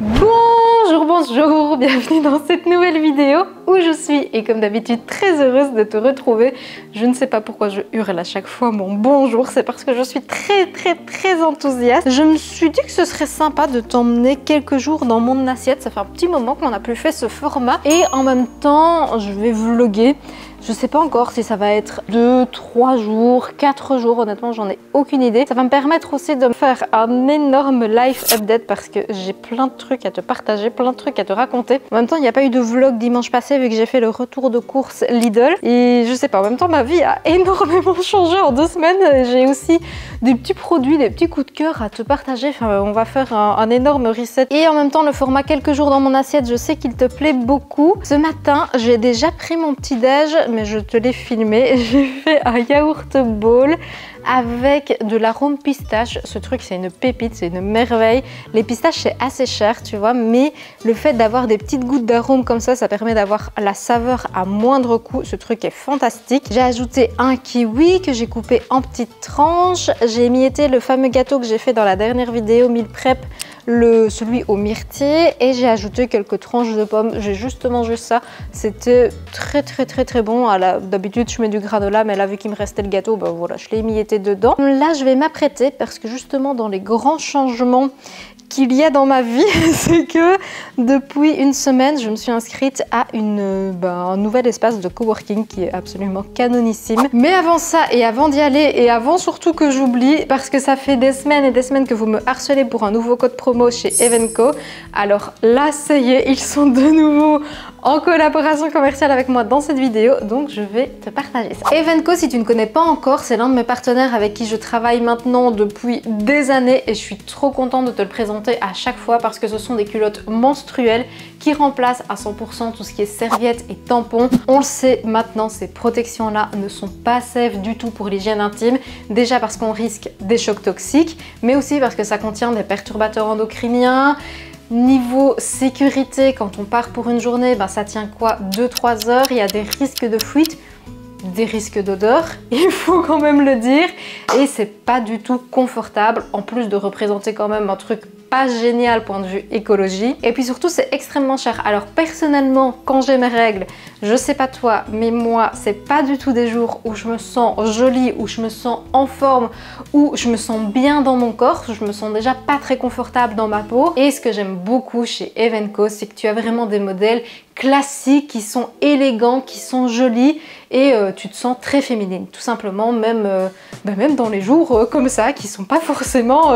Bonjour, bienvenue dans cette nouvelle vidéo où je suis et comme d'habitude très heureuse de te retrouver. Je ne sais pas pourquoi je hurle à chaque fois mon bonjour, c'est parce que je suis très enthousiaste. Je me suis dit que ce serait sympa de t'emmener quelques jours dans mon assiette, ça fait un petit moment qu'on n'a plus fait ce format et en même temps je vais vlogger. Je sais pas encore si ça va être 2, 3 jours, 4 jours, honnêtement j'en ai aucune idée. Ça va me permettre aussi de me faire un énorme life update parce que j'ai plein de trucs à te partager, plein de trucs à te raconter. En même temps il n'y a pas eu de vlog dimanche passé vu que j'ai fait le retour de course Lidl. Et je sais pas, en même temps ma vie a énormément changé en 2 semaines. J'ai aussi des petits produits, des petits coups de cœur à te partager. Enfin, on va faire un énorme reset. Et en même temps le format quelques jours dans mon assiette, je sais qu'il te plaît beaucoup. Ce matin j'ai déjà pris mon petit déj, mais je te l'ai filmé. J'ai fait un yaourt bowl avec de l'arôme pistache. Ce truc c'est une pépite, c'est une merveille. Les pistaches c'est assez cher tu vois, mais le fait d'avoir des petites gouttes d'arôme comme ça permet d'avoir la saveur à moindre coût. Ce truc est fantastique. J'ai ajouté un kiwi que j'ai coupé en petites tranches. J'ai émietté le fameux gâteau que j'ai fait dans la dernière vidéo meal prep, celui au myrtille, et j'ai ajouté quelques tranches de pommes. J'ai juste mangé ça, c'était très bon. D'habitude je mets du granola, mais là vu qu'il me restait le gâteau, ben voilà, je l'ai émietté dedans. Là je vais m'apprêter parce que justement dans les grands changements qu'il y a dans ma vie, c'est que depuis une semaine, je me suis inscrite à un nouvel espace de coworking qui est absolument canonissime. Mais avant ça, et avant d'y aller, et avant surtout que j'oublie, parce que ça fait des semaines et des semaines que vous me harcelez pour un nouveau code promo chez Evenco, alors là, ça y est, ils sont de nouveau en collaboration commerciale avec moi dans cette vidéo, donc je vais te partager ça. Evenco, si tu ne connais pas encore, c'est l'un de mes partenaires avec qui je travaille maintenant depuis des années et je suis trop contente de te le présenter à chaque fois parce que ce sont des culottes menstruelles qui remplacent à 100% tout ce qui est serviettes et tampons. On le sait maintenant, ces protections-là ne sont pas safe du tout pour l'hygiène intime, déjà parce qu'on risque des chocs toxiques, mais aussi parce que ça contient des perturbateurs endocriniens. Niveau sécurité, quand on part pour une journée, ça tient quoi, 2-3 heures, il y a des risques de fuite, des risques d'odeur, il faut quand même le dire, et c'est pas du tout confortable, en plus de représenter quand même un truc pas génial point de vue écologie. Et puis surtout c'est extrêmement cher. Alors personnellement quand j'ai mes règles, je sais pas toi mais moi c'est pas du tout des jours où je me sens jolie, où je me sens en forme, où je me sens bien dans mon corps. Je me sens déjà pas très confortable dans ma peau. Et ce que j'aime beaucoup chez Evenco, c'est que tu as vraiment des modèles classiques qui sont élégants, qui sont jolis et tu te sens très féminine tout simplement, même dans les jours comme ça qui sont pas forcément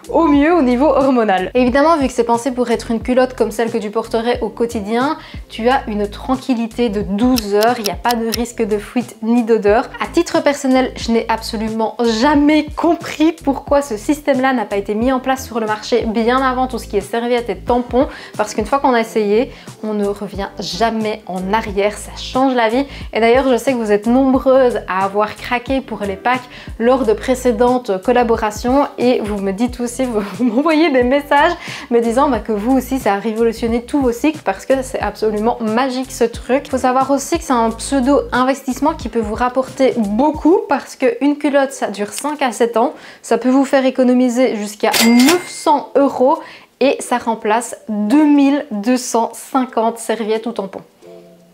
au mieux au niveau hormonal. Évidemment, vu que c'est pensé pour être une culotte comme celle que tu porterais au quotidien, tu as une tranquillité de 12 heures, il n'y a pas de risque de fuite ni d'odeur. À titre personnel, je n'ai absolument jamais compris pourquoi ce système-là n'a pas été mis en place sur le marché bien avant tout ce qui est serviettes et tampons, parce qu'une fois qu'on a essayé, on ne revient jamais en arrière, ça change la vie. Et d'ailleurs, je sais que vous êtes nombreuses à avoir craqué pour les packs lors de précédentes collaborations et vous me dites aussi, vous m'envoyez des messages me disant que vous aussi ça a révolutionné tous vos cycles parce que c'est absolument magique ce truc. Il faut savoir aussi que c'est un pseudo investissement qui peut vous rapporter beaucoup parce qu'une culotte ça dure 5 à 7 ans, ça peut vous faire économiser jusqu'à 900 € et ça remplace 2250 serviettes ou tampons.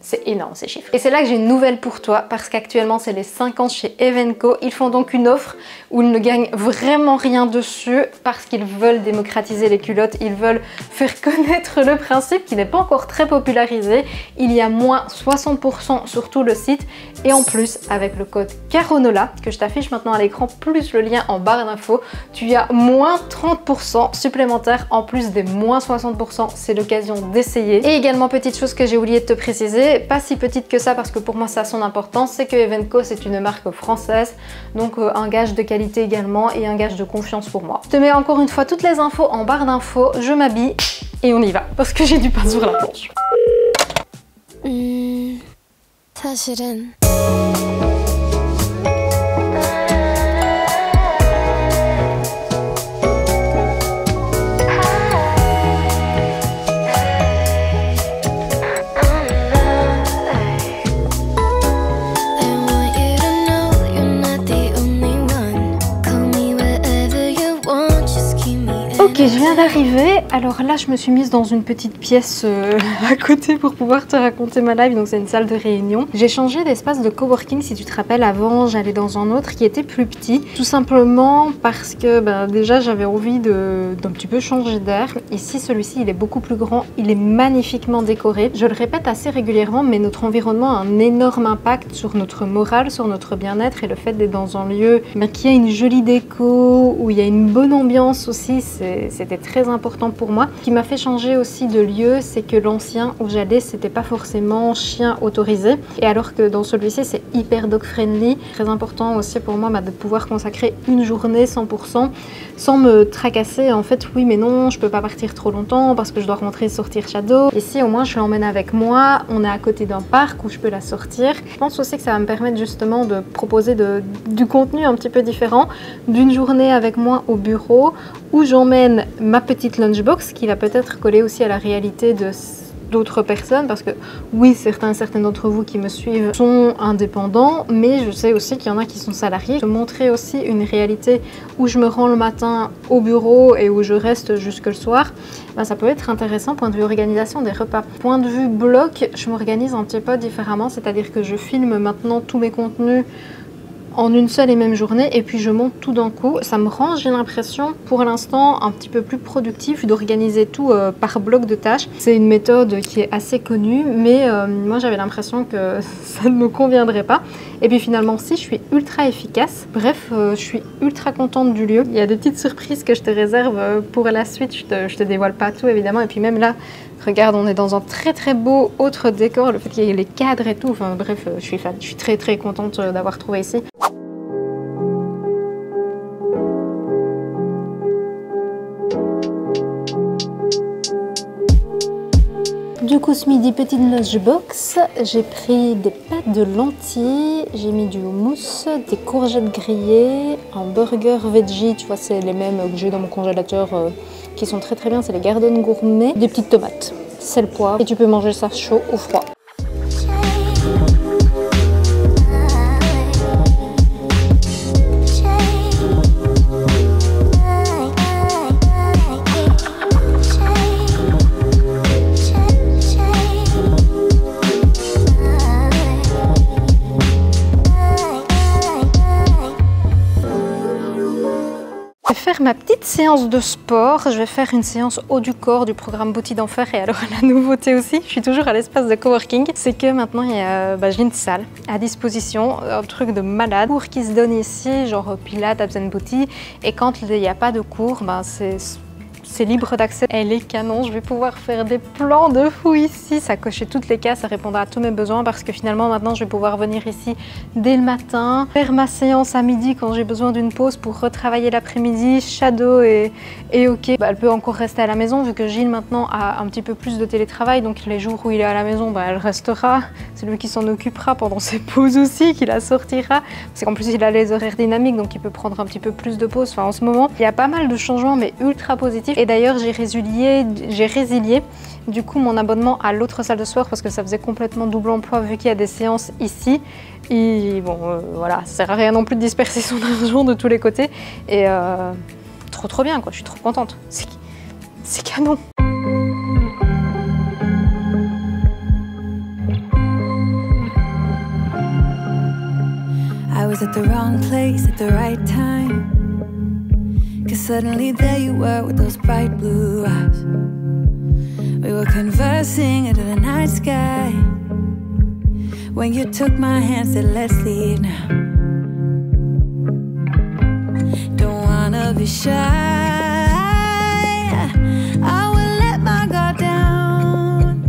C'est énorme ces chiffres. Et c'est là que j'ai une nouvelle pour toi parce qu'actuellement c'est les 5 ans chez Evenco. Ils font donc une offre où ils ne gagnent vraiment rien dessus parce qu'ils veulent démocratiser les culottes. Ils veulent faire connaître le principe qui n'est pas encore très popularisé. Il y a moins 60% sur tout le site et en plus avec le code CARONOLA que je t'affiche maintenant à l'écran plus le lien en barre d'infos, tu as moins 30% supplémentaire en plus des moins 60%. C'est l'occasion d'essayer. Et également petite chose que j'ai oublié de te préciser, pas si petite que ça parce que pour moi ça a son importance, c'est que Evenco c'est une marque française, donc un gage de qualité également et un gage de confiance pour moi. Je te mets encore une fois toutes les infos en barre d'infos, je m'habille et on y va parce que j'ai du pain sur la planche. 사실은 Ok, je viens vient d'arriver. Alors là, je me suis mise dans une petite pièce à côté pour pouvoir te raconter ma live. Donc c'est une salle de réunion. J'ai changé d'espace de coworking, si tu te rappelles. Avant, j'allais dans un autre qui était plus petit. Tout simplement parce que déjà, j'avais envie d'un petit peu changer d'air. Ici, celui-ci, il est beaucoup plus grand. Il est magnifiquement décoré. Je le répète assez régulièrement, mais notre environnement a un énorme impact sur notre morale, sur notre bien-être, et le fait d'être dans un lieu qui a une jolie déco, où il y a une bonne ambiance aussi, c'était très important pour moi. Ce qui m'a fait changer aussi de lieu, c'est que l'ancien où j'allais, c'était pas forcément chien autorisé, et alors que dans celui-ci, c'est hyper dog friendly. Très important aussi pour moi de pouvoir consacrer une journée 100% sans me tracasser. En fait, oui mais non, je peux pas partir trop longtemps parce que je dois rentrer et sortir Shadow. Ici au moins je l'emmène avec moi, on est à côté d'un parc où je peux la sortir. Je pense aussi que ça va me permettre justement de proposer du contenu un petit peu différent, d'une journée avec moi au bureau où j'emmène ma petite lunchbox qui va peut-être coller aussi à la réalité d'autres personnes, parce que oui, certaines d'entre vous qui me suivent sont indépendants, mais je sais aussi qu'il y en a qui sont salariés. Je montrer aussi une réalité où je me rends le matin au bureau et où je reste jusque le soir, ça peut être intéressant point de vue organisation des repas. Point de vue bloc, je m'organise un petit peu différemment, c'est-à-dire que je filme maintenant tous mes contenus en une seule et même journée, et puis je monte tout d'un coup. Ça me rend, j'ai l'impression, pour l'instant, un petit peu plus productif d'organiser tout par bloc de tâches. C'est une méthode qui est assez connue, mais moi j'avais l'impression que ça ne me conviendrait pas. Et puis finalement, si, je suis ultra efficace. Bref, je suis ultra contente du lieu. Il y a des petites surprises que je te réserve pour la suite. Je te dévoile pas tout, évidemment. Et puis même là, regarde, on est dans un très très beau autre décor. Le fait qu'il y ait les cadres et tout, enfin bref, je suis fan. Je suis très très contente d'avoir trouvé ici. Du coup, ce midi, petite lunchbox, j'ai pris des pâtes de lentilles, j'ai mis du houmous, des courgettes grillées, un burger veggie, tu vois, c'est les mêmes que j'ai dans mon congélateur qui sont très très bien, c'est les Garden Gourmet, des petites tomates, sel, poivre, et tu peux manger ça chaud ou froid. Je vais faire ma petite séance de sport. Je vais faire une séance haut du corps du programme Beauty d'Enfer. Et alors la nouveauté aussi, je suis toujours à l'espace de coworking, c'est que maintenant j'ai une salle à disposition, un truc de malade. Cours qui se donne ici, genre Pilates, Abs and Booty. Et quand il n'y a pas de cours, c'est libre d'accès. Elle est canon, je vais pouvoir faire des plans de fou ici. Ça cochait toutes les cases, ça répondra à tous mes besoins parce que finalement maintenant je vais pouvoir venir ici dès le matin, faire ma séance à midi quand j'ai besoin d'une pause pour retravailler l'après-midi. Shadow est ok. Elle peut encore rester à la maison vu que Gilles maintenant a un petit peu plus de télétravail, donc les jours où il est à la maison, elle restera. C'est lui qui s'en occupera pendant ses pauses aussi, qui la sortira. Parce qu'en plus il a les horaires dynamiques, donc il peut prendre un petit peu plus de pauses. Enfin en ce moment, il y a pas mal de changements mais ultra positifs. Et d'ailleurs, j'ai résilié du coup mon abonnement à l'autre salle de sport parce que ça faisait complètement double emploi vu qu'il y a des séances ici. Et bon, voilà, ça sert à rien non plus de disperser son argent de tous les côtés. Et trop bien quoi, je suis trop contente. C'est canon. I was at the wrong place at the right time. Cause suddenly there you were with those bright blue eyes. We were conversing under the night sky when you took my hand, said let's leave now. Don't wanna be shy, I will let my guard down.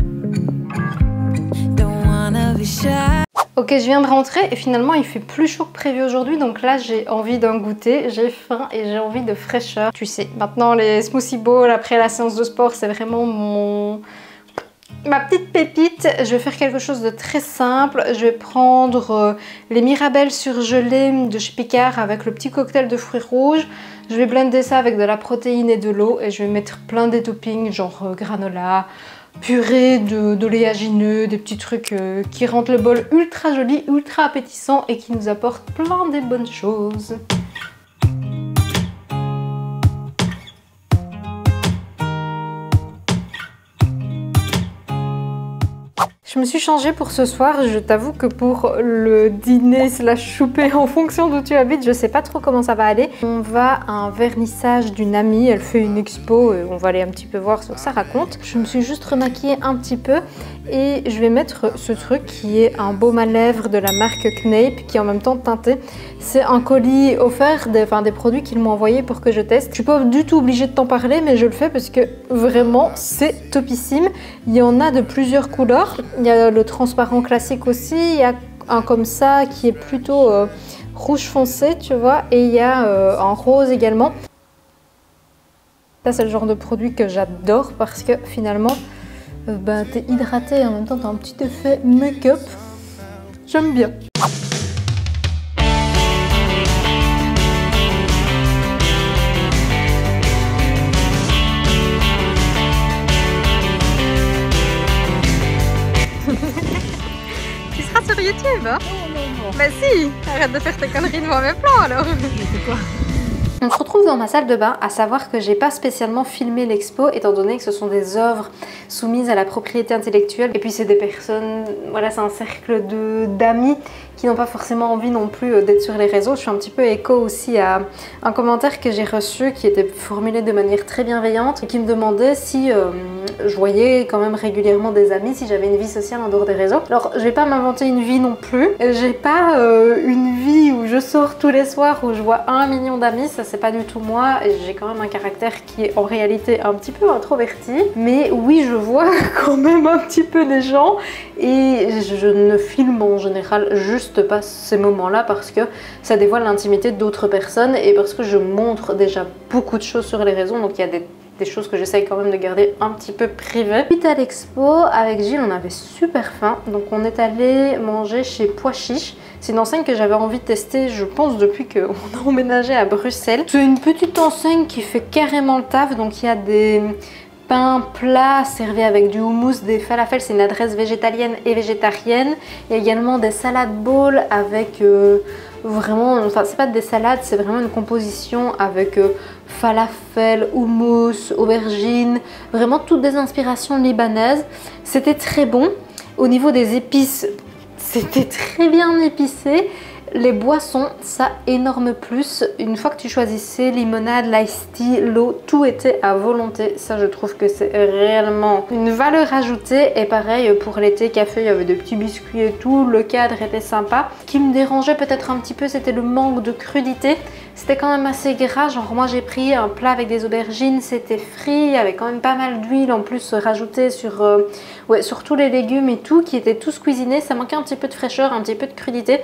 Don't wanna be shy. Ok, je viens de rentrer et finalement il fait plus chaud que prévu aujourd'hui, donc là j'ai envie d'un goûter, j'ai faim et j'ai envie de fraîcheur. Tu sais, maintenant les smoothie bowls après la séance de sport, c'est vraiment ma petite pépite. Je vais faire quelque chose de très simple. Je vais prendre les Mirabelles surgelées de chez Picard avec le petit cocktail de fruits rouges. Je vais blender ça avec de la protéine et de l'eau et je vais mettre plein des toppings genre granola, purée d'oléagineux, des petits trucs qui rendent le bol ultra joli, ultra appétissant et qui nous apportent plein de bonnes choses. Je me suis changée pour ce soir, je t'avoue que pour le dîner slash souper en fonction d'où tu habites, je sais pas trop comment ça va aller. On va à un vernissage d'une amie, elle fait une expo et on va aller un petit peu voir ce que ça raconte. Je me suis juste remaquillée un petit peu et je vais mettre ce truc qui est un baume à lèvres de la marque Knape qui est en même temps teinté. C'est un colis offert, des produits qu'ils m'ont envoyé pour que je teste. Je suis pas du tout obligée de t'en parler mais je le fais parce que vraiment c'est topissime. Il y en a de plusieurs couleurs. Il y a le transparent classique aussi, il y a un comme ça qui est plutôt rouge foncé, tu vois, et il y a un rose également. Ça, c'est le genre de produit que j'adore parce que finalement, t'es hydraté et en même temps, t'as un petit effet make-up. J'aime bien. Tu seras sur YouTube, hein? Non. Bah si, arrête de faire tes conneries devant mes plans alors. C'est quoi? On se retrouve dans ma salle de bain, à savoir que j'ai pas spécialement filmé l'expo étant donné que ce sont des œuvres soumises à la propriété intellectuelle et puis c'est des personnes, voilà, c'est un cercle d'amis qui n'ont pas forcément envie non plus d'être sur les réseaux. Je suis un petit peu écho aussi à un commentaire que j'ai reçu qui était formulé de manière très bienveillante et qui me demandait si je voyais quand même régulièrement des amis, si j'avais une vie sociale en dehors des réseaux. Alors je vais pas m'inventer une vie non plus, j'ai pas une vie où je sors tous les soirs où je vois 1 million d'amis, ça c'est pas du tout moi. J'ai quand même un caractère qui est en réalité un petit peu introverti, mais oui je vois quand même un petit peu les gens et je ne filme en général juste pas ces moments-là parce que ça dévoile l'intimité d'autres personnes et parce que je montre déjà beaucoup de choses sur les réseaux, donc il y a des choses que j'essaye quand même de garder un petit peu privées. Suite à l'expo, avec Gilles, on avait super faim, donc on est allé manger chez Pois Chiche. C'est une enseigne que j'avais envie de tester, je pense, depuis qu'on a emménagé à Bruxelles. C'est une petite enseigne qui fait carrément le taf, donc il y a des pain plat servi avec du houmous, des falafels, c'est une adresse végétalienne et végétarienne. Il y a également des salades bowls avec vraiment, enfin c'est pas des salades, c'est vraiment une composition avec falafel, houmous, aubergine, vraiment toutes des inspirations libanaises. C'était très bon. Au niveau des épices, c'était très bien épicé. Les boissons, ça énorme plus. Une fois que tu choisissais limonade, l'ice tea, l'eau, tout était à volonté. Ça, je trouve que c'est réellement une valeur ajoutée. Et pareil pour l'été, café, il y avait des petits biscuits et tout. Le cadre était sympa. Ce qui me dérangeait peut-être un petit peu, c'était le manque de crudité. C'était quand même assez gras. Genre moi, j'ai pris un plat avec des aubergines, c'était frit. Il y avait quand même pas mal d'huile en plus rajoutée sur, sur tous les légumes et tout, qui étaient tous cuisinés. Ça manquait un petit peu de fraîcheur, un petit peu de crudité.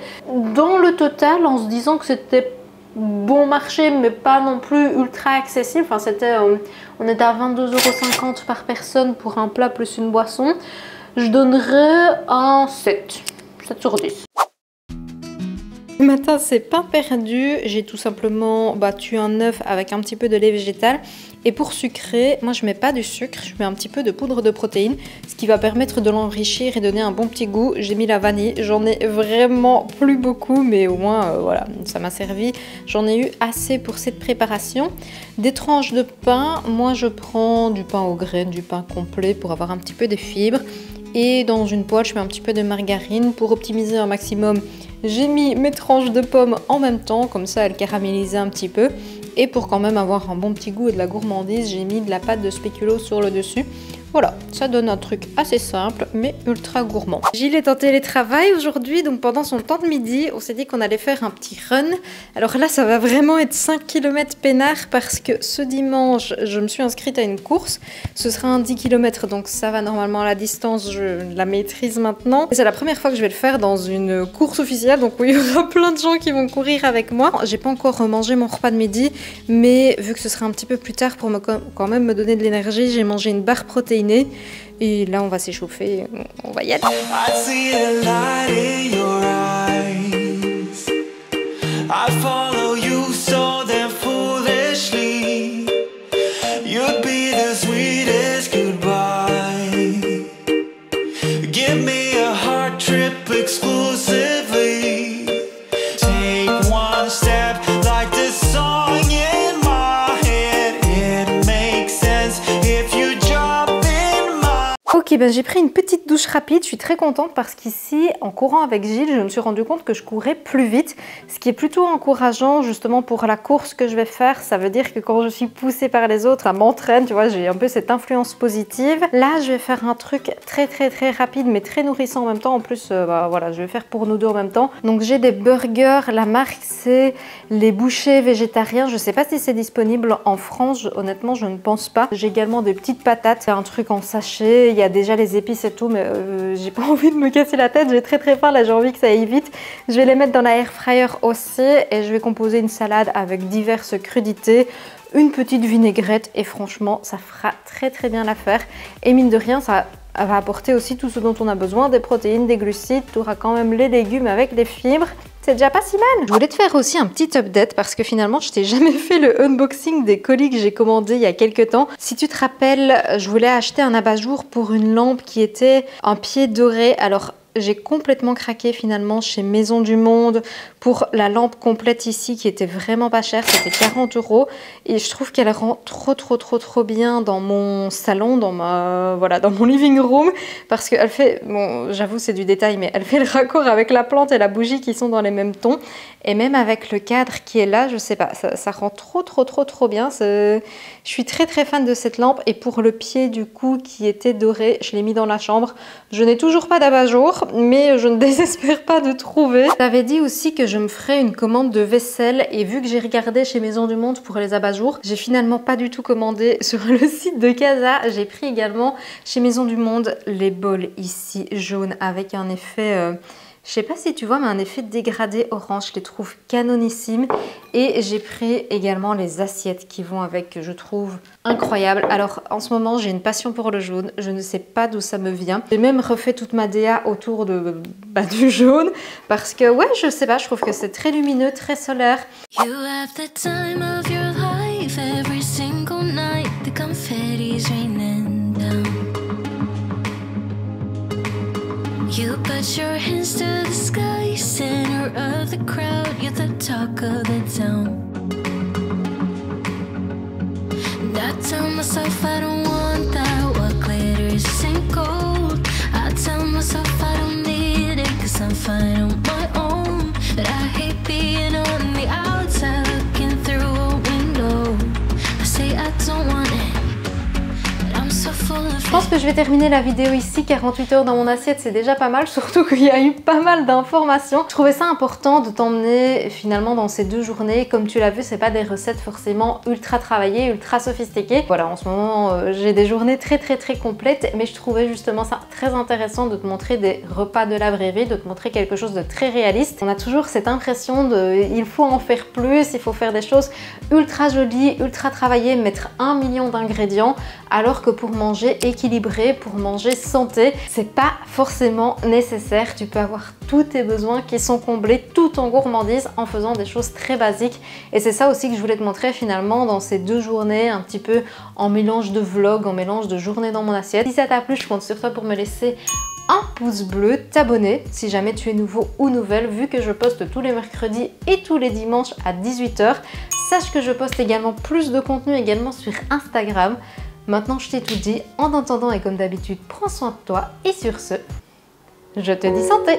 Dans le total, en se disant que c'était bon marché mais pas non plus ultra accessible, enfin c'était on était à 22,50 € par personne pour un plat plus une boisson, je donnerais un 7 sur 10. Ce matin, c'est pain perdu. J'ai tout simplement battu un œuf avec un petit peu de lait végétal. Et pour sucrer, moi je mets pas du sucre, je mets un petit peu de poudre de protéines, ce qui va permettre de l'enrichir et donner un bon petit goût. J'ai mis la vanille, j'en ai vraiment plus beaucoup, mais au moins voilà, ça m'a servi. J'en ai eu assez pour cette préparation. Des tranches de pain, moi je prends du pain aux graines, du pain complet pour avoir un petit peu de fibres. Et dans une poêle, je mets un petit peu de margarine pour optimiser un maximum. J'ai mis mes tranches de pommes en même temps, comme ça elles caramélisaient un petit peu. Et pour quand même avoir un bon petit goût et de la gourmandise, j'ai mis de la pâte de spéculoos sur le dessus. Voilà, ça donne un truc assez simple mais ultra gourmand. Gilles est en télétravail aujourd'hui, donc pendant son temps de midi, on s'est dit qu'on allait faire un petit run. Alors là, ça va vraiment être 5 km peinard parce que ce dimanche, je me suis inscrite à une course. Ce sera un 10 km, donc ça va normalement à la distance, je la maîtrise maintenant. C'est la première fois que je vais le faire dans une course officielle, donc oui, il y aura plein de gens qui vont courir avec moi. J'ai pas encore mangé mon repas de midi, mais vu que ce sera un petit peu plus tard pour quand même me donner de l'énergie, j'ai mangé une barre protéinée. Et là, on va s'échauffer, on va y aller. Ok, ben j'ai pris une petite douche rapide, je suis très contente parce qu'ici, en courant avec Gilles, je me suis rendu compte que je courais plus vite, ce qui est plutôt encourageant justement pour la course que je vais faire. Ça veut dire que quand je suis poussée par les autres, ça m'entraîne, tu vois, j'ai un peu cette influence positive. Là, je vais faire un truc très rapide, mais très nourrissant en même temps. En plus, voilà, je vais faire pour nous deux en même temps. Donc j'ai des burgers, la marque c'est les bouchers végétariens. Je sais pas si c'est disponible en France, honnêtement, je ne pense pas. J'ai également des petites patates, c'est un truc en sachet. Il y a déjà les épices et tout, mais j'ai pas envie de me casser la tête. J'ai très faim, là j'ai envie que ça aille vite. Je vais les mettre dans la air fryer aussi et je vais composer une salade avec diverses crudités, une petite vinaigrette et franchement ça fera très bien l'affaire. Et mine de rien, ça va apporter aussi tout ce dont on a besoin, des protéines, des glucides. Tu auras quand même les légumes avec les fibres. C'est déjà pas si mal. Je voulais te faire aussi un petit update parce que finalement je t'ai jamais fait le unboxing des colis que j'ai commandé il y a quelques temps. Si tu te rappelles, je voulais acheter un abat-jour pour une lampe qui était un pied doré. Alors j'ai complètement craqué finalement chez Maison du Monde pour la lampe complète ici qui était vraiment pas chère, c'était 40 € et je trouve qu'elle rend trop bien dans mon salon, dans mon living room parce qu'elle fait, bon j'avoue c'est du détail, mais elle fait le raccord avec la plante et la bougie qui sont dans les mêmes tons et même avec le cadre qui est là, je sais pas, ça rend trop bien. Je suis très fan de cette lampe et pour le pied du coup qui était doré, je l'ai mis dans la chambre. Je n'ai toujours pas d'abat-jour, mais je ne désespère pas de trouver. J'avais dit aussi que je me ferais une commande de vaisselle et vu que j'ai regardé chez Maison du Monde pour les abat-jours, j'ai finalement pas du tout commandé sur le site de Casa. J'ai pris également chez Maison du Monde les bols ici jaunes avec un effet... je sais pas si tu vois, mais un effet dégradé orange, je les trouve canonissimes. Et j'ai pris également les assiettes qui vont avec, que je trouve incroyables. Alors en ce moment, j'ai une passion pour le jaune. Je ne sais pas d'où ça me vient. J'ai même refait toute ma DA autour du jaune. Parce que, ouais, je sais pas, je trouve que c'est très lumineux, très solaire. You have the time of your life, every single night, the confetti's raining down. You put your hands to the sky, center of the crowd, you're the talk of the town. And I tell myself I don't want that, what glitters isn't gold. I tell myself I don't need it, cause I'm fine on my own. But I hate being on the outside, looking through a window. I say I don't want it. Je pense que je vais terminer la vidéo ici, 48 heures dans mon assiette c'est déjà pas mal, surtout qu'il y a eu pas mal d'informations. Je trouvais ça important de t'emmener finalement dans ces 2 journées. Comme tu l'as vu, c'est pas des recettes forcément ultra travaillées, ultra sophistiquées. Voilà, en ce moment j'ai des journées très complètes, mais je trouvais justement ça très intéressant de te montrer des repas de la vraie vie, de te montrer quelque chose de très réaliste. On a toujours cette impression de il faut en faire plus, il faut faire des choses ultra jolies, ultra travaillées, mettre 1 million d'ingrédients, alors que pour manger équilibré, pour manger santé, c'est pas forcément nécessaire. Tu peux avoir tous tes besoins qui sont comblés tout en gourmandise en faisant des choses très basiques. Et c'est ça aussi que je voulais te montrer finalement dans ces 2 journées, un petit peu en mélange de vlog, en mélange de journée dans mon assiette. Si ça t'a plu, je compte sur toi pour me laisser un pouce bleu, t'abonner si jamais tu es nouveau ou nouvelle, vu que je poste tous les mercredis et tous les dimanches à 18 h. Sache que je poste également plus de contenu également sur Instagram. Maintenant, je t'ai tout dit. En attendant et comme d'habitude, prends soin de toi. Et sur ce, je te dis santé!